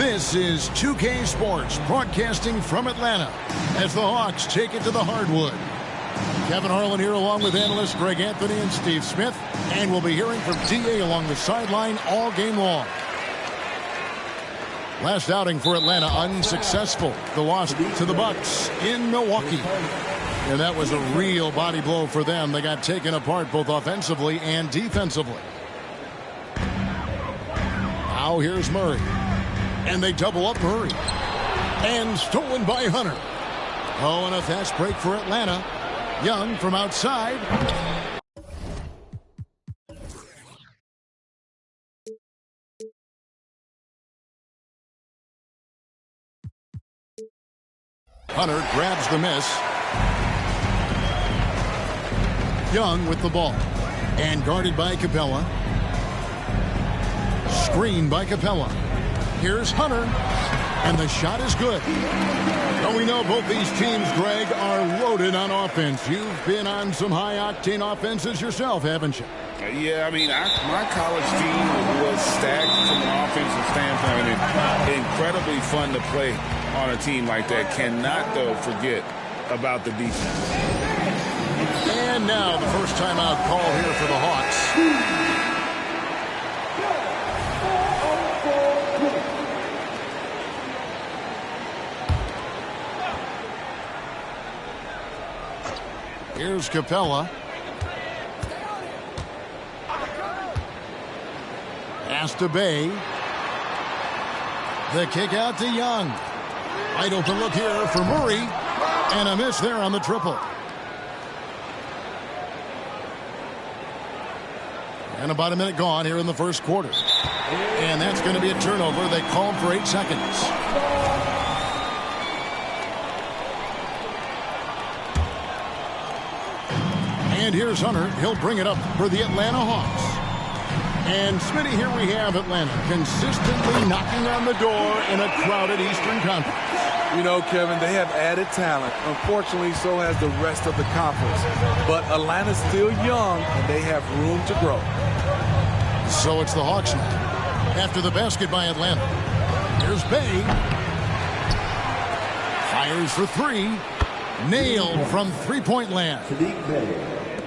This is 2K Sports broadcasting from Atlanta as the Hawks take it to the hardwood. Kevin Harlan here along with analysts Greg Anthony and Steve Smith. And we'll be hearing from D.A. along the sideline all game long. Last outing for Atlanta unsuccessful. The loss to the Bucks in Milwaukee. And that was a real body blow for them. They got taken apart both offensively and defensively. Now here's Murray. And they double up Murray. And stolen by Hunter. Oh, and a fast break for Atlanta. Young from outside. Hunter grabs the miss. Young with the ball. And guarded by Capella. Screen by Capella. Here's Hunter. And the shot is good. Well, we know both these teams, Greg, are loaded on offense. You've been on some high-octane offenses yourself, haven't you? Yeah, I mean, my college team was stacked from an offensive standpoint. And incredibly fun to play on a team like that. Cannot, though, forget about the defense. And now the first timeout call here for the Hawks. Here's Capella. Pass to Bay. The kick out to Young. Wide open look here for Murray. And a miss there on the triple. And about a minute gone here in the first quarter. And that's going to be a turnover. They called for 8 seconds. And here's Hunter. He'll bring it up for the Atlanta Hawks. And Smitty, here we have Atlanta consistently knocking on the door in a crowded Eastern Conference. You know, Kevin, they have added talent. Unfortunately, so has the rest of the conference. But Atlanta's still young, and they have room to grow. So it's the Hawks now. After the basket by Atlanta. Here's Bay. Fires for three. Nailed from three-point land.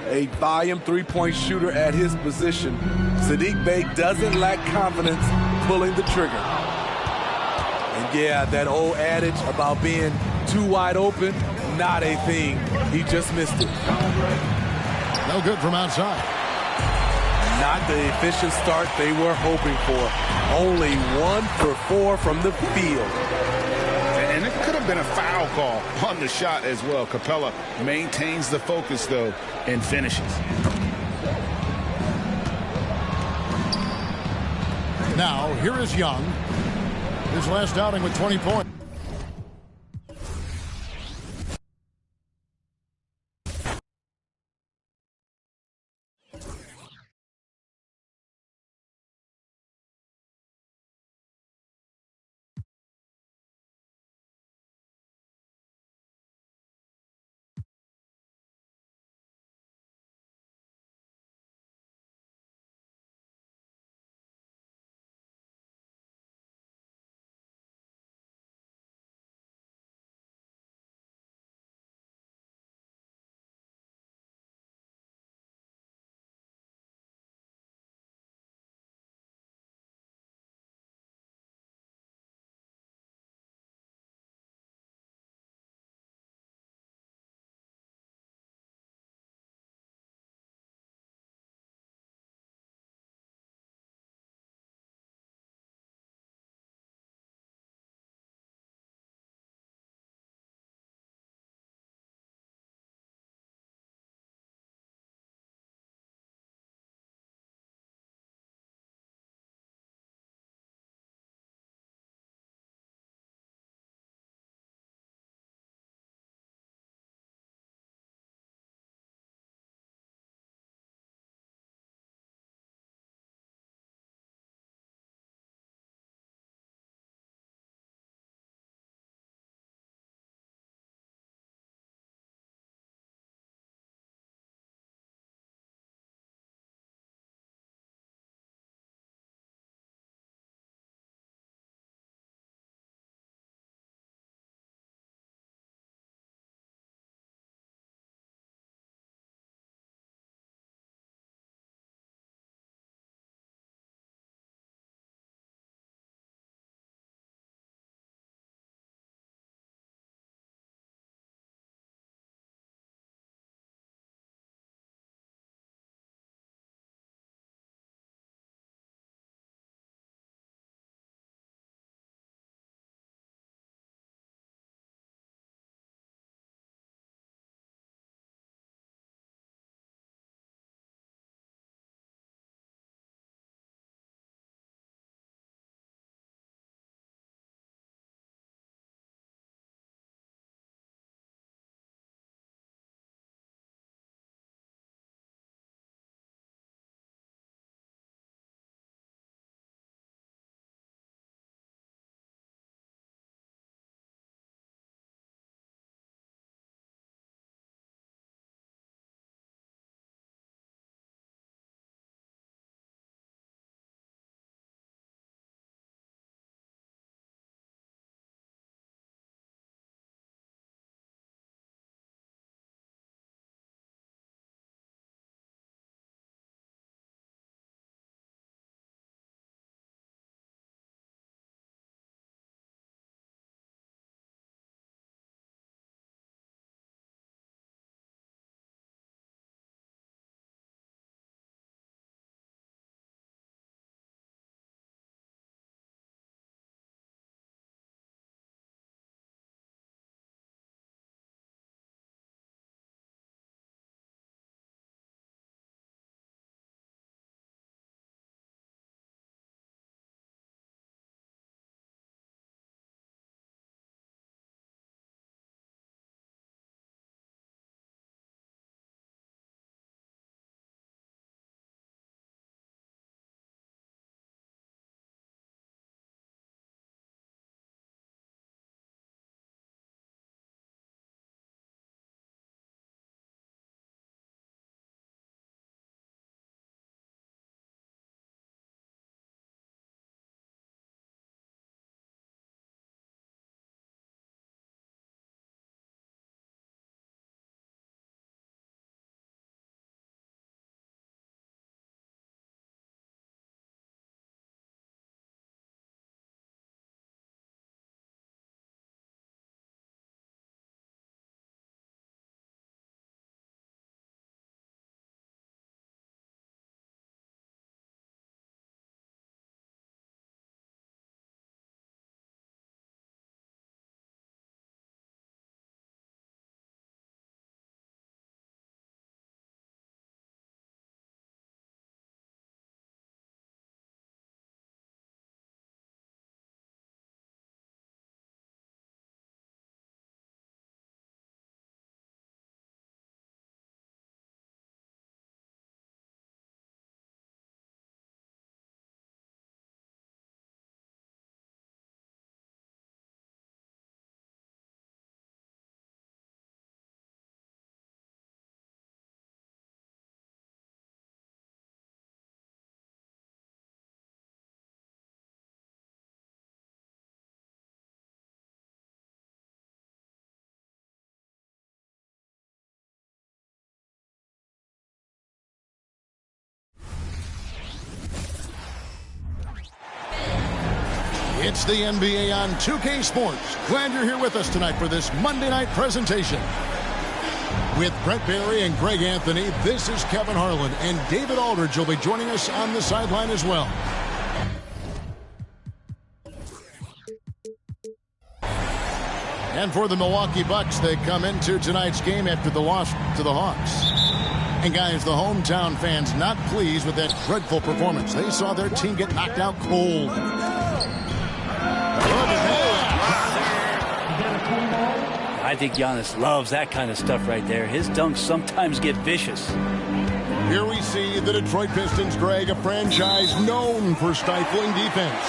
A volume three-point shooter at his position. Saddiq Bey doesn't lack confidence pulling the trigger. And yeah, that old adage about being too wide open, not a thing. He just missed it. No good from outside. Not the efficient start they were hoping for. Only 1 for 4 from the field. And it could have been a foul call on the shot as well. Capella maintains the focus, though, and finishes. Now, here is Young. His last outing with 20 points. It's the NBA on 2K Sports. Glad you're here with us tonight for this Monday night presentation. With Brent Barry and Greg Anthony, this is Kevin Harlan, and David Aldridge will be joining us on the sideline as well. And for the Milwaukee Bucks, they come into tonight's game after the loss to the Hawks. And guys, the hometown fans not pleased with that dreadful performance. They saw their team get knocked out cold. I think Giannis loves that kind of stuff right there. His dunks sometimes get vicious. Here we see the Detroit Pistons, Greg, a franchise known for stifling defense.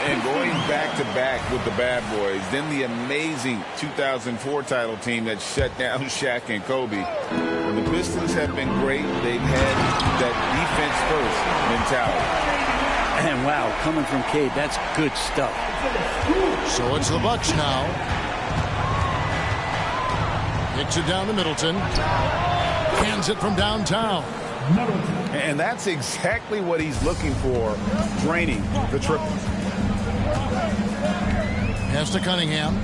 And going back-to-back with the bad boys, then the amazing 2004 title team that shut down Shaq and Kobe. When the Pistons have been great, they've had that defense-first mentality. And wow, coming from Cade, that's good stuff. So it's the Bucks now. Kicks it down to Middleton. Hands it from downtown. And that's exactly what he's looking for, draining the triple. Pass to Cunningham.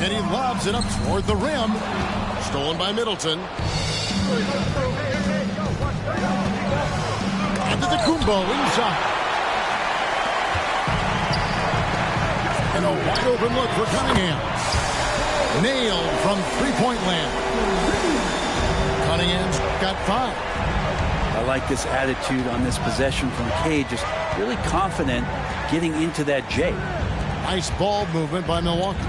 And he lobs it up toward the rim. Stolen by Middleton. Antetokounmpo inside. And a wide open look for Cunningham. Nailed from three-point land. Cunningham's got 5. I like this attitude on this possession from Cade. Just really confident getting into that J. Nice ball movement by Milwaukee.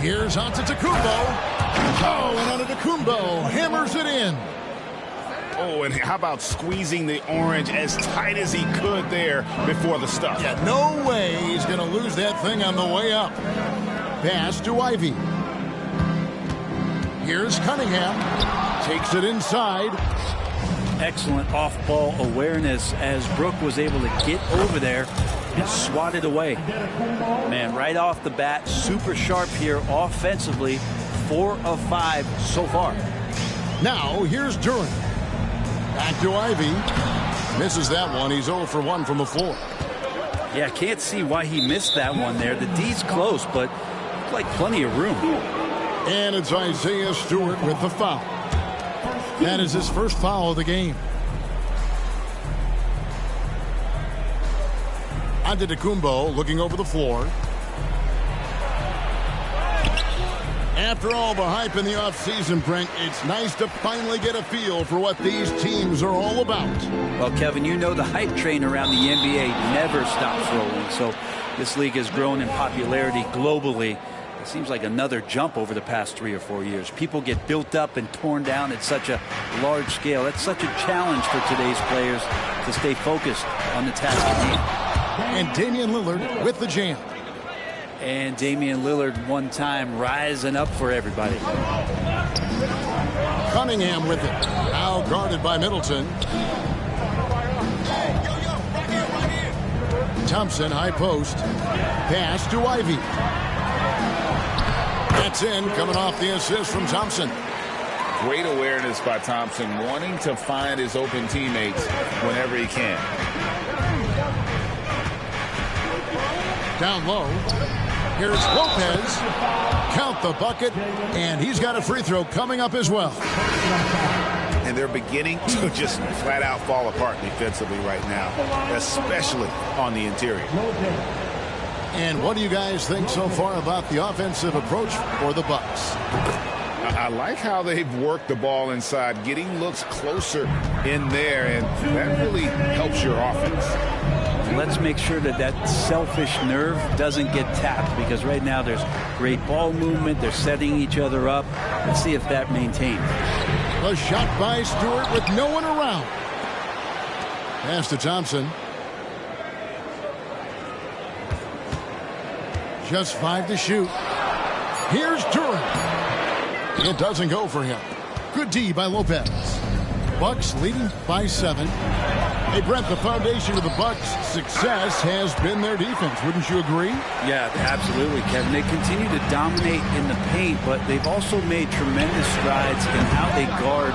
Here's Antetokounmpo. Oh, and Antetokounmpo hammers it in. Oh, and how about squeezing the orange as tight as he could there before the stuff? Yeah, no way he's going to lose that thing on the way up. Pass to Ivy. Here's Cunningham. Takes it inside. Excellent off-ball awareness as Brook was able to get over there and swat it away. Man, right off the bat, super sharp here offensively. 4 of 5 so far. Now, here's Duren. Back to Ivy. Misses that one. He's 0 for 1 from the floor. Yeah, can't see why he missed that one there. The D's close, but like plenty of room. And it's Isaiah Stewart with the foul. That is his first foul of the game. Antetokounmpo looking over the floor. After all the hype in the offseason, Brent, it's nice to finally get a feel for what these teams are all about. Well, Kevin, you know the hype train around the NBA never stops rolling. So this league has grown in popularity globally. It seems like another jump over the past 3 or 4 years. People get built up and torn down at such a large scale. That's such a challenge for today's players to stay focused on the task at hand. And Damian Lillard with the jam. And Damian Lillard one time rising up for everybody. Cunningham with it. Now guarded by Middleton. Thompson, high post. Pass to Ivy. That's in, coming off the assist from Thompson. Great awareness by Thompson, wanting to find his open teammates whenever he can. Down low. Here's Lopez. Count the bucket, and he's got a free throw coming up as well. And they're beginning to just flat out fall apart defensively right now, especially on the interior. And what do you guys think so far about the offensive approach for the Bucks? I like how they've worked the ball inside, getting looks closer in there, and that really helps your offense. Let's make sure that that selfish nerve doesn't get tapped, because right now there's great ball movement. They're setting each other up. Let's see if that maintains. A shot by Stewart with no one around. Pass to Thompson. Just 5 to shoot. Here's Duren. It doesn't go for him. Good D by Lopez. Bucks leading by 7. Hey, Brent, the foundation of the Bucks' success has been their defense. Wouldn't you agree? Yeah, absolutely, Kevin. They continue to dominate in the paint, but they've also made tremendous strides in how they guard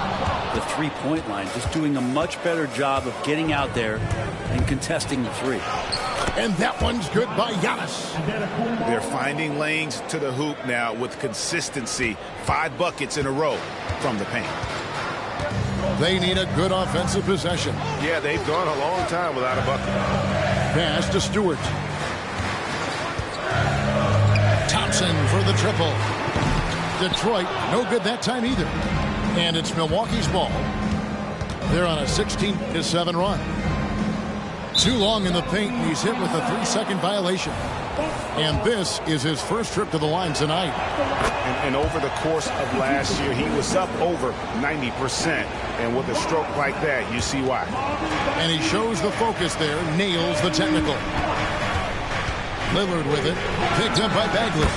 the three-point line, just doing a much better job of getting out there and contesting the three. And that one's good by Giannis. They're finding lanes to the hoop now with consistency. 5 buckets in a row from the paint. They need a good offensive possession. Yeah, they've gone a long time without a bucket. Pass to Stewart. Thompson for the triple. Detroit, no good that time either. And it's Milwaukee's ball. They're on a 16-7 run. Too long in the paint, and he's hit with a 3-second violation. And this is his first trip to the line tonight. And over the course of last year, he was up over 90%. And with a stroke like that, you see why. And he shows the focus there, nails the technical. Lillard with it, picked up by Bagley.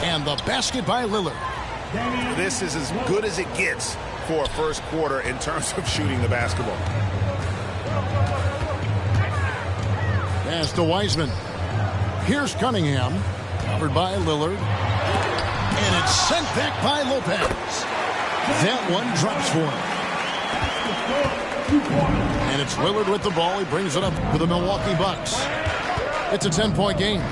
And the basket by Lillard. This is as good as it gets for a first quarter in terms of shooting the basketball. Pass to Wiseman. Here's Cunningham, covered by Lillard. And it's sent back by Lopez. That one drops for him. And it's Lillard with the ball. He brings it up for the Milwaukee Bucks. It's a 10-point game.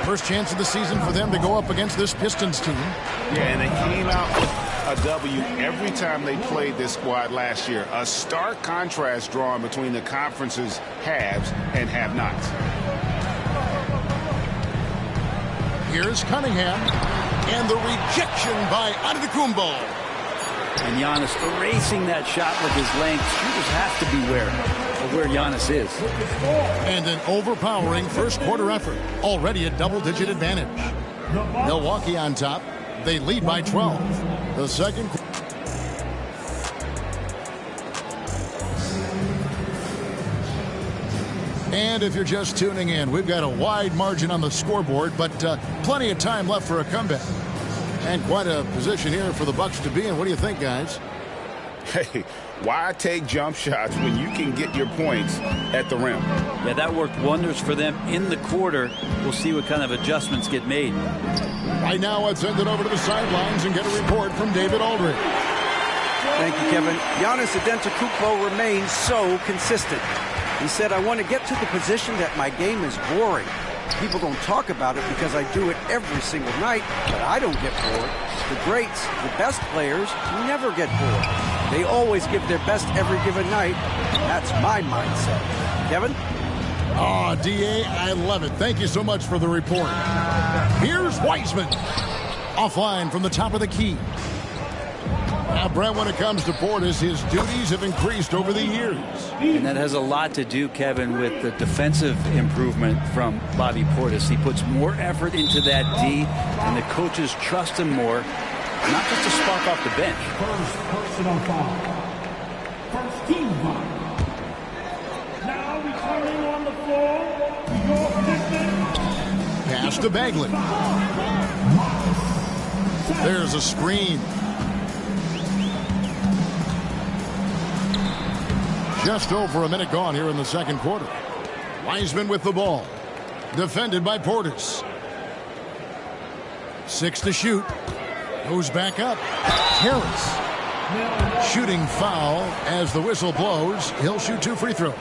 First chance of the season for them to go up against this Pistons team. Yeah, and they came out with a W every time they played this squad last year. A stark contrast drawn between the conference's haves and have-nots. Here's Cunningham. And the rejection by Antetokounmpo. And Giannis erasing that shot with his length. Shooters have to beware of where Giannis is. And an overpowering first quarter effort. Already a double-digit advantage. Milwaukee on top. They lead by 12. The second. And if you're just tuning in, we've got a wide margin on the scoreboard, but plenty of time left for a comeback. And quite a position here for the Bucks to be in. What do you think, guys? Hey, why take jump shots when you can get your points at the rim? Yeah, that worked wonders for them in the quarter. We'll see what kind of adjustments get made. Right now, let's send it over to the sidelines and get a report from David Aldridge. Thank you, Kevin. Giannis Antetokounmpo remains so consistent. He said, I want to get to the position that my game is boring. People don't talk about it because I do it every single night, but I don't get bored. The greats, the best players, never get bored. They always give their best every given night. That's my mindset. Kevin? Oh, D.A., I love it. Thank you so much for the report. Here's Wiseman. Offline from the top of the key. Now, Brent, when it comes to Portis, his duties have increased over the years. And that has a lot to do, Kevin, with the defensive improvement from Bobby Portis. He puts more effort into that D, and the coaches trust him more, not just to spark off the bench. First personal foul. First team foul. Now returning on the floor, your Pistons. Pass to Bagley. There's a screen. Just over a minute gone here in the second quarter. Wiseman with the ball. Defended by Portis. 6 to shoot. Goes back up. Harris. Shooting foul as the whistle blows. He'll shoot 2 free throws.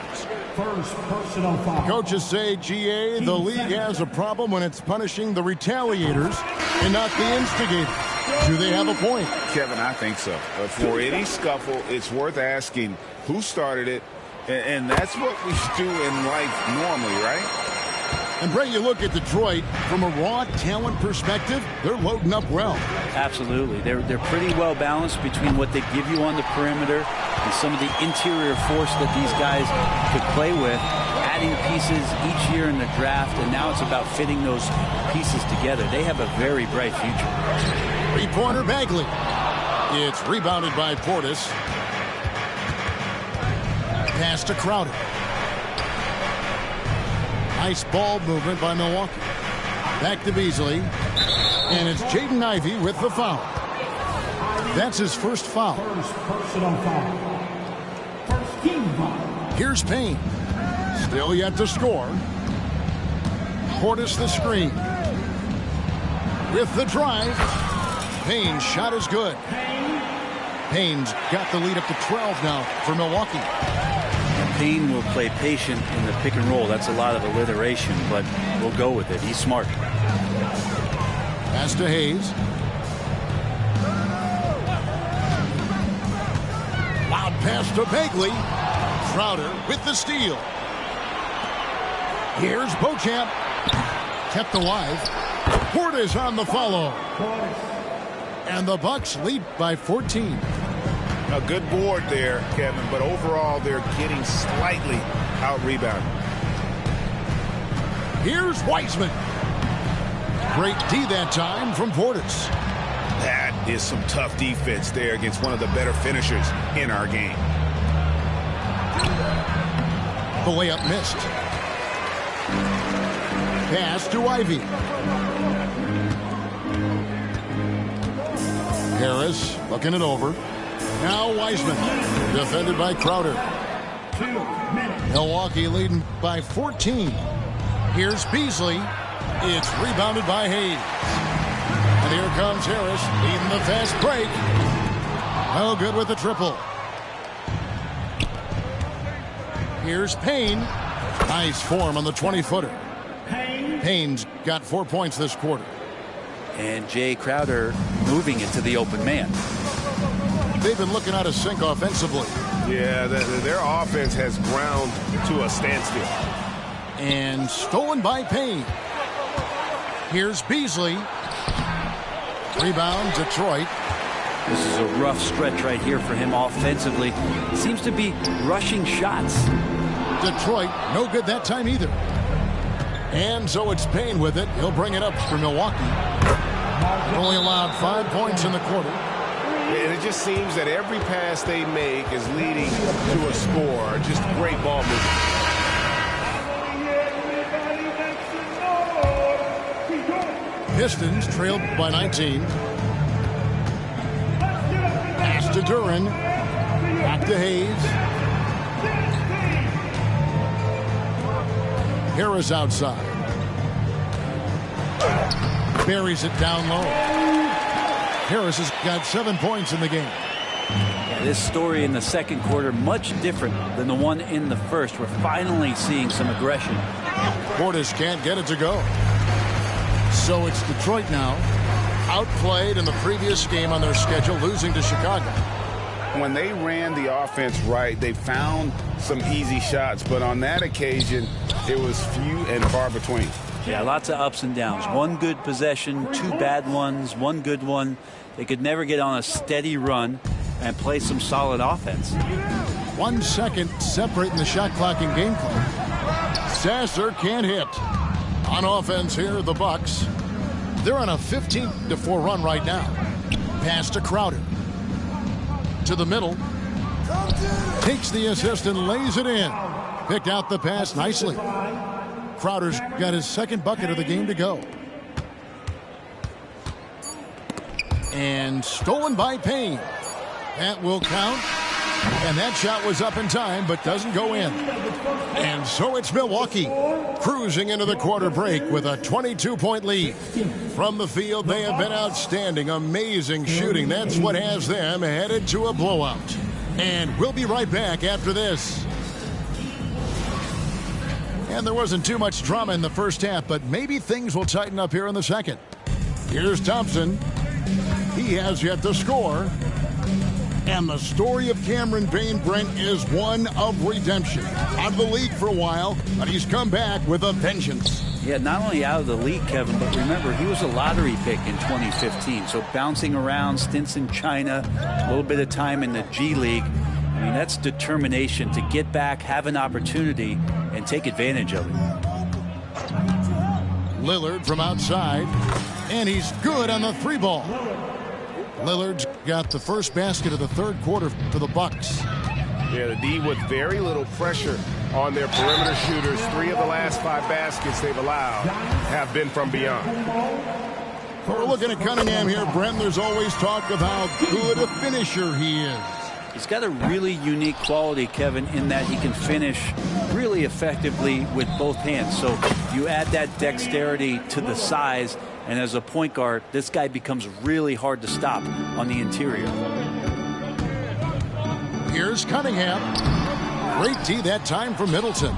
First personal foul. Coaches say, GA, the league has a problem when it's punishing the retaliators and not the instigators. Do they have a point? Kevin, I think so. For any scuffle, it's worth asking who started it, and that's what we do in life normally, right? And, Brett, you look at Detroit from a raw talent perspective, they're loading up well. Absolutely. They're pretty well balanced between what they give you on the perimeter and some of the interior force that these guys could play with, adding pieces each year in the draft, and now it's about fitting those pieces together. They have a very bright future. Three-pointer Bagley. It's rebounded by Portis. Pass to Crowder. Nice ball movement by Milwaukee. Back to Beasley. And it's Jaden Ivey with the foul. That's his first foul. First personal foul. First team foul. Here's Payne. Still yet to score. Portis the screen. With the drive. Payne's shot is good. Payne's got the lead up to 12 now for Milwaukee. Payne will play patient in the pick and roll. That's a lot of alliteration, but we'll go with it. He's smart. Pass to Hayes. Loud pass to Bagley. Crowder with the steal. Here's Beauchamp. Kept alive. Portis on the follow. And the Bucks lead by 14. A good board there, Kevin, but overall they're getting slightly out-rebounded. Here's Wiseman. Great D that time from Portis. That is some tough defense there against one of the better finishers in our game. The layup missed. Pass to Ivy. Harris looking it over. Now Wiseman, defended by Crowder. 2 minutes. Milwaukee leading by 14. Here's Beasley. It's rebounded by Hayes. And here comes Harris leading the fast break. No good with the triple. Here's Payne. Nice form on the 20-footer. Payne's got 4 points this quarter. And Jay Crowder moving it to the open man. They've been looking out of sync offensively. Yeah, their offense has ground to a standstill. And stolen by Payne. Here's Beasley. Rebound, Detroit. This is a rough stretch right here for him offensively. Seems to be rushing shots. Detroit, no good that time either. And so it's Payne with it. He'll bring it up for Milwaukee. Only allowed 5 points in the quarter. And it just seems that every pass they make is leading to a score. Just great ball movement. Pistons trailed by 19. Pass to Duren. Back to Hayes. Harris outside. Buries it down low. Harris has got 7 points in the game. Yeah, this story in the second quarter much different than the one in the first. We're finally seeing some aggression. Portis can't get it to go. So it's Detroit now. Outplayed in the previous game on their schedule, losing to Chicago. When they ran the offense right, they found some easy shots, but on that occasion, it was few and far between. Yeah, lots of ups and downs. One good possession, 2 bad ones, 1 good one. They could never get on a steady run and play some solid offense. 1 second separating the shot clock and game clock. Sasser can't hit. On offense here, the Bucks. They're on a 15-4 run right now. Pass to Crowder. To the middle. Takes the assist and lays it in. Picked out the pass nicely. Crowder's got his second bucket of the game to go. And stolen by Payne. That will count. And that shot was up in time, but doesn't go in. And so it's Milwaukee cruising into the quarter break with a 22-point lead. From the field, they have been outstanding. Amazing shooting. That's what has them headed to a blowout. And we'll be right back after this. And there wasn't too much drama in the first half, but maybe things will tighten up here in the second. Here's Thompson. He has yet to score. And the story of Cameron Payne, Brent, is one of redemption. Out of the league for a while, but he's come back with a vengeance. Yeah, not only out of the league, Kevin, but remember, he was a lottery pick in 2015. So bouncing around, stints in China, a little bit of time in the G League. I mean, that's determination to get back, have an opportunity, and take advantage of it. Lillard from outside, and he's good on the 3 ball. Lillard's got the first basket of the third quarter for the Bucks. Yeah, the D with very little pressure on their perimeter shooters. 3 of the last 5 baskets they've allowed have been from beyond. We're looking at Cunningham here, Brent. There's always talk of how good a finisher he is. He's got a really unique quality, Kevin, in that he can finish really effectively with both hands. So you add that dexterity to the size, and as a point guard, this guy becomes really hard to stop on the interior. Here's Cunningham. Great D that time from Middleton.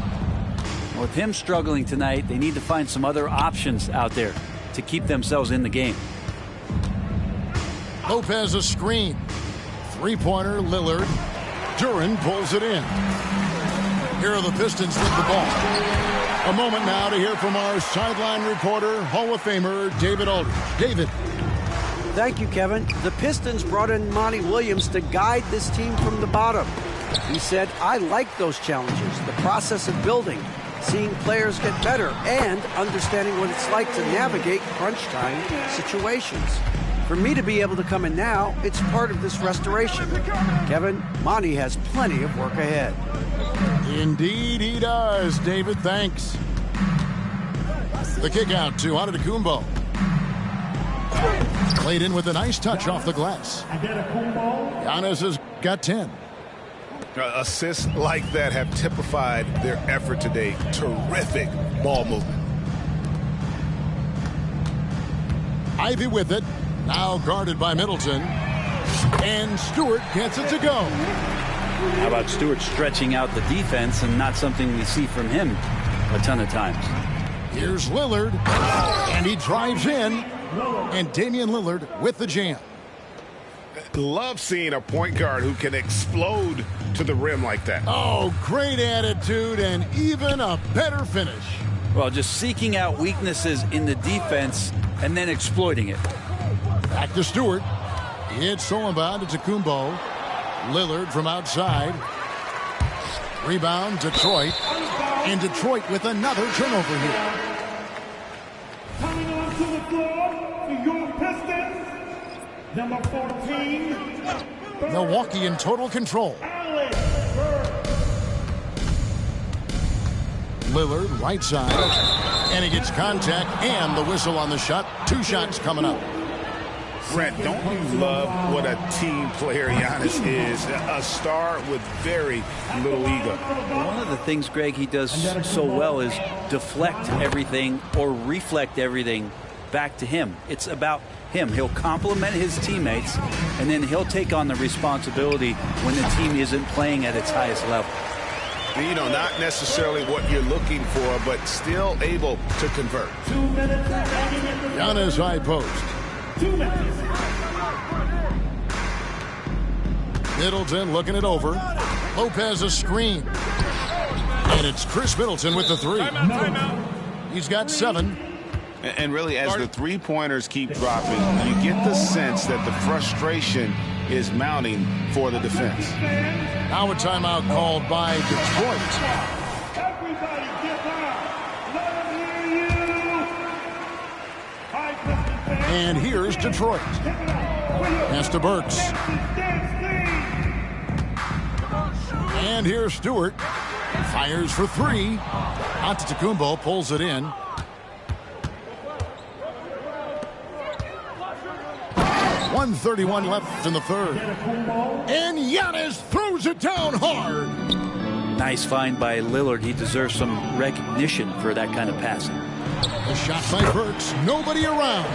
With him struggling tonight, they need to find some other options out there to keep themselves in the game. Lopez a screen. Three-pointer, Lillard. Duren pulls it in. Here are the Pistons with the ball. A moment now to hear from our sideline reporter, Hall of Famer David Aldridge. David. Thank you, Kevin. The Pistons brought in Monty Williams to guide this team from the bottom. He said, I like those challenges, the process of building, seeing players get better, and understanding what it's like to navigate crunch time situations. For me to be able to come in now, it's part of this restoration. Kevin, Monty has plenty of work ahead. Indeed he does, David. Thanks. The kick out to Antetokounmpo. Played in with a nice touch off the glass. Giannis has got 10. Assists like that have typified their effort today. Terrific ball movement. Ivy with it. Now guarded by Middleton. And Stewart gets it to go. How about Stewart stretching out the defense, and not something we see from him a ton of times. Here's Lillard. And he drives in. And Damian Lillard with the jam. Love seeing a point guard who can explode to the rim like that. Oh, great attitude and even a better finish. Well, just seeking out weaknesses in the defense and then exploiting it. Back to Stewart. It's Solomon to Tacumbo. Lillard from outside. Rebound, Detroit. And Detroit with another turnover here. Coming onto the floor for your Pistons, number 14. Milwaukee in total control. Lillard, right side. And he gets contact and the whistle on the shot. 2 shots coming up. Brent, don't you love what a team player Giannis is? A star with very little ego. One of the things, Greg, he does so well is deflect everything or reflect everything back to him. It's about him. He'll compliment his teammates, and then he'll take on the responsibility when the team isn't playing at its highest level. You know, not necessarily what you're looking for, but still able to convert. 2 minutes. Giannis high post. 2 minutes. Middleton looking it over. Lopez a screen. And it's Chris Middleton with the 3. He's got 7. And really, as the three-pointers keep dropping, you get the sense that the frustration is mounting for the defense. Now a timeout called by Detroit. Everybody get down. Let them hear you. Hi, Pistons fans. And here's Detroit. Pass to Burks. And here's Stewart. Fires for 3. Antetokounmpo pulls it in. .131 left in the third. And Giannis throws it down hard. Nice find by Lillard. He deserves some recognition for that kind of passing. A shot by Burks. Nobody around.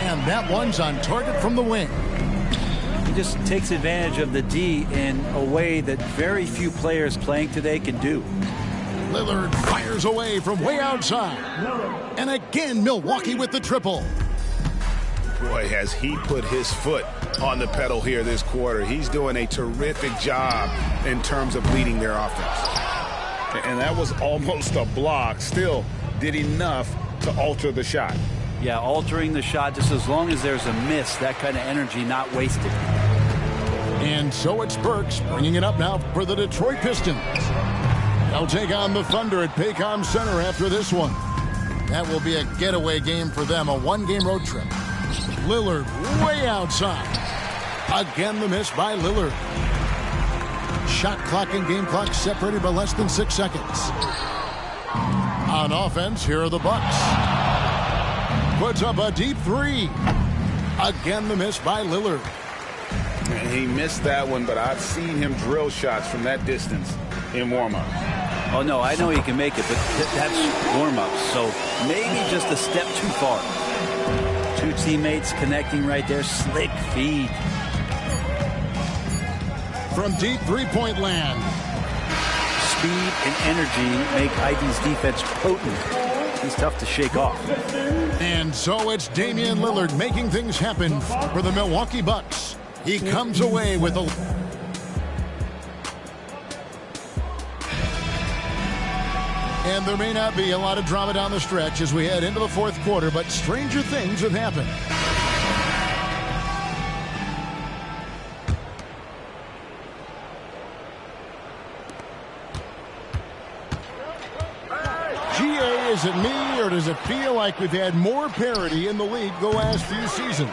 And that one's on target from the wing. He just takes advantage of the D in a way that very few players playing today can do. Lillard fires away from way outside. And again, Milwaukee with the triple. Boy, has he put his foot on the pedal here this quarter. He's doing a terrific job in terms of leading their offense. And that was almost a block. Still did enough to alter the shot. Yeah, altering the shot just as long as there's a miss, that kind of energy not wasted. And so it's Burks bringing it up now for the Detroit Pistons. They'll take on the Thunder at Paycom Center after this one. That will be a getaway game for them, a 1-game road trip. Lillard way outside. Again, the miss by Lillard. Shot clock and game clock separated by less than 6 seconds. On offense, here are the Bucks. Puts up a deep 3. Again, the miss by Lillard. And he missed that one, but I've seen him drill shots from that distance in warm-up. Oh, no, I know he can make it, but that's warm-up, so maybe just a step too far. 2 teammates connecting right there. Slick feed. from deep three-point land. Speed and energy make ID's defense potent. He's tough to shake off. And so it's Damian Lillard making things happen for the Milwaukee Bucks. He comes away with a... And there may not be a lot of drama down the stretch as we head into the fourth quarter, but stranger things have happened. GA, is it me, or does it feel like we've had more parity in the league the last few seasons?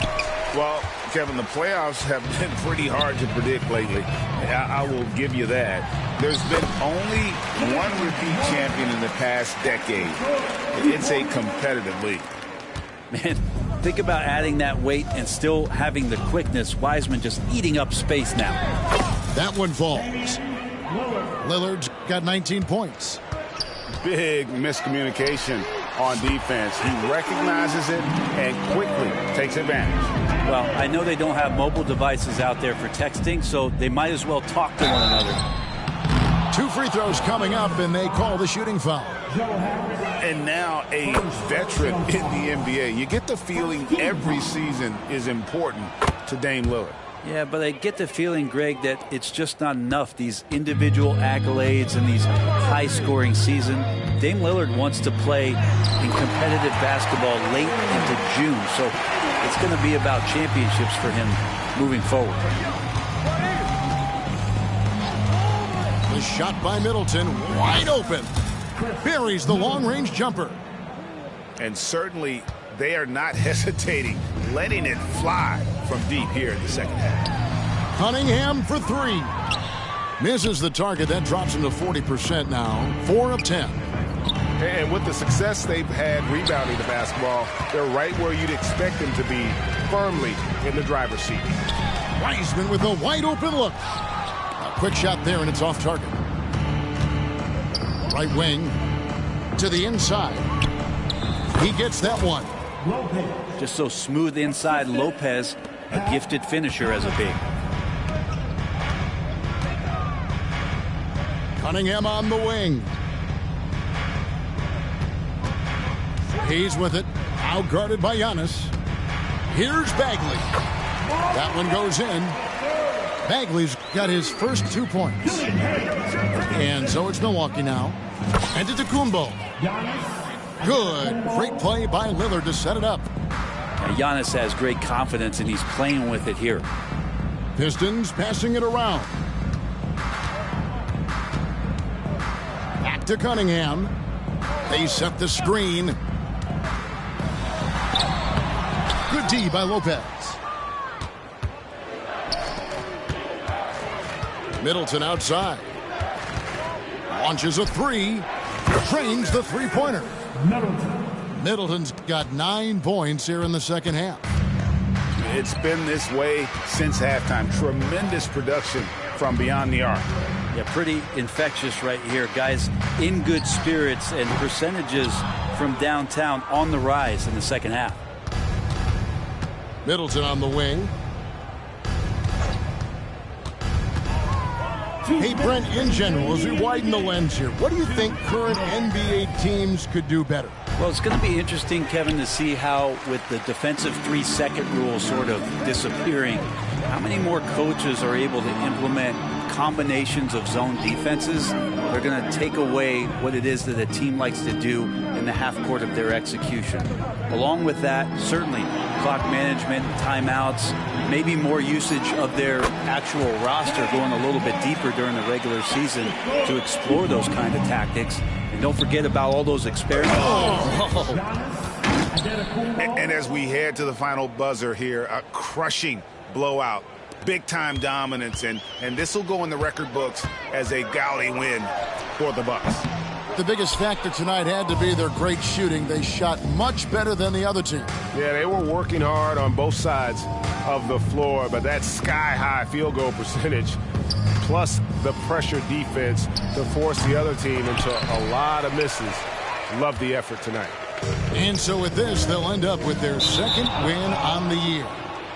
Well, Kevin, the playoffs have been pretty hard to predict lately. I will give you that. There's been only one repeat champion in the past decade. It's a competitive league. Man, think about adding that weight and still having the quickness. Wiseman just eating up space now. That one falls. Lillard's got 19 points. Big miscommunication on defense. He recognizes it and quickly takes advantage. Well, I know they don't have mobile devices out there for texting, so they might as well talk to one another. 2 free throws coming up, and they call the shooting foul. And now a veteran in the NBA. You get the feeling every season is important to Dame Lillard. Yeah, but I get the feeling, Greg, that it's just not enough. These individual accolades and these high-scoring season. Dame Lillard wants to play in competitive basketball late into June, so it's going to be about championships for him moving forward. The shot by Middleton, wide open. Buries the long-range jumper. And certainly they are not hesitating, letting it fly from deep here in the second half. Cunningham for 3. Misses the target. That drops him to 40% now. 4 of 10. And with the success they've had rebounding the basketball, they're right where you'd expect them to be, firmly in the driver's seat. Wiseman with a wide open look. A quick shot there, and it's off target. Right wing to the inside. He gets that one. Just so smooth inside. Lopez, a gifted finisher as a big. Cunningham on the wing. He's with it. Outguarded by Giannis. Here's Bagley. That one goes in. Bagley's got his first 2 points. And so it's Milwaukee now. And to Antetokounmpo. Good. Great play by Lillard to set it up. Now, Giannis has great confidence, and he's playing with it here. Pistons passing it around. Back to Cunningham. They set the screen. Good D by Lopez. Middleton outside. Launches a 3. Trains the three-pointer. Middleton's got 9 points here in the second half. It's been this way since halftime. Tremendous production from beyond the arc. Yeah, pretty infectious right here. Guys in good spirits, and percentages from downtown on the rise in the second half. Middleton on the wing. Hey, Brent, in general, as we widen the lens here, what do you think current NBA teams could do better? Well, it's going to be interesting, Kevin, to see how, with the defensive 3-second rule sort of disappearing, how many more coaches are able to implement combinations of zone defenses. They're going to take away what it is that a team likes to do in the half court of their execution. Along with that, certainly clock management, timeouts, maybe more usage of their actual roster going a little bit deeper during the regular season to explore those kind of tactics. And don't forget about all those experiments. And as we head to the final buzzer here, a crushing blowout. Big-time dominance, and this will go in the record books as a gaudy win for the Bucks. The biggest factor tonight had to be their great shooting. They shot much better than the other team. Yeah, they were working hard on both sides of the floor, but that sky-high field goal percentage plus the pressure defense to force the other team into a lot of misses. Love the effort tonight. And so with this, they'll end up with their second win on the year.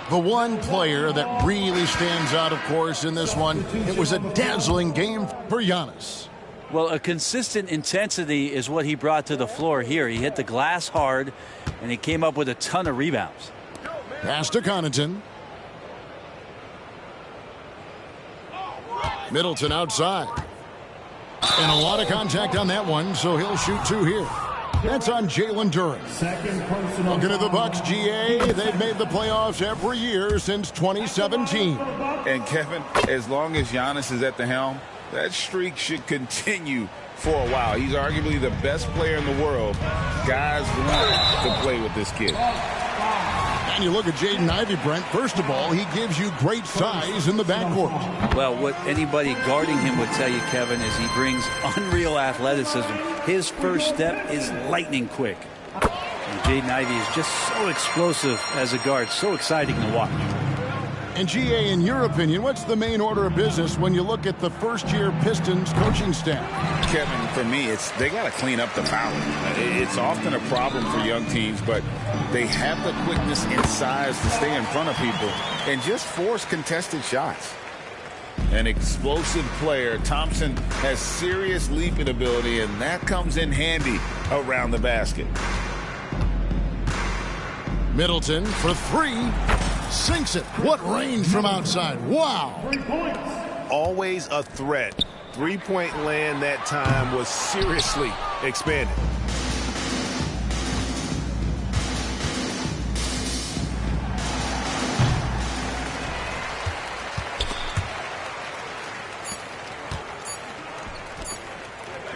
The one player that really stands out, of course, in this one, it was a dazzling game for Giannis. Well, a consistent intensity is what he brought to the floor here. He hit the glass hard, and he came up with a ton of rebounds. Pass to Connaughton. Middleton outside. And a lot of contact on that one, so he'll shoot 2 here. That's on Jalen Duren. Looking at the Bucks, GA, they've made the playoffs every year since 2017. And Kevin, as long as Giannis is at the helm, that streak should continue for a while. He's arguably the best player in the world. Guys want to play with this kid. And you look at Jaden Ivey, Brent. First of all, he gives you great size in the backcourt. Well, what anybody guarding him would tell you, Kevin, is he brings unreal athleticism. His first step is lightning quick. And Jaden Ivey is just so explosive as a guard, so exciting to watch. And GA, in your opinion, what's the main order of business when you look at the first-year Pistons coaching staff? Kevin, for me, they got to clean up the fouling. It's often a problem for young teams, but they have the quickness and size to stay in front of people and just force contested shots. An explosive player. Thompson has serious leaping ability, and that comes in handy around the basket. Middleton for 3. Sinks it. What range from outside. Wow. Always a threat. Three-point land that time was seriously expanded.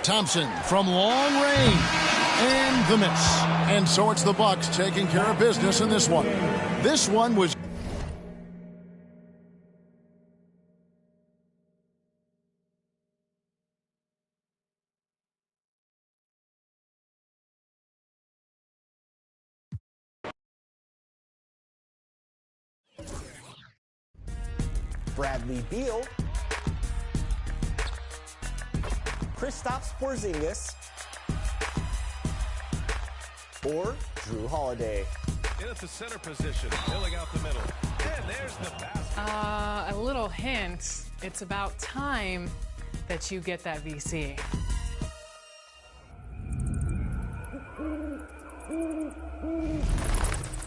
Thompson from long range. And the miss. And so it's the Bucks taking care of business in this one. This one was... Bradley Beal, Kristaps Porzingis, or Drew Holiday. In at the center position, filling out the middle. And there's the basket. A little hint, it's about time that you get that VC.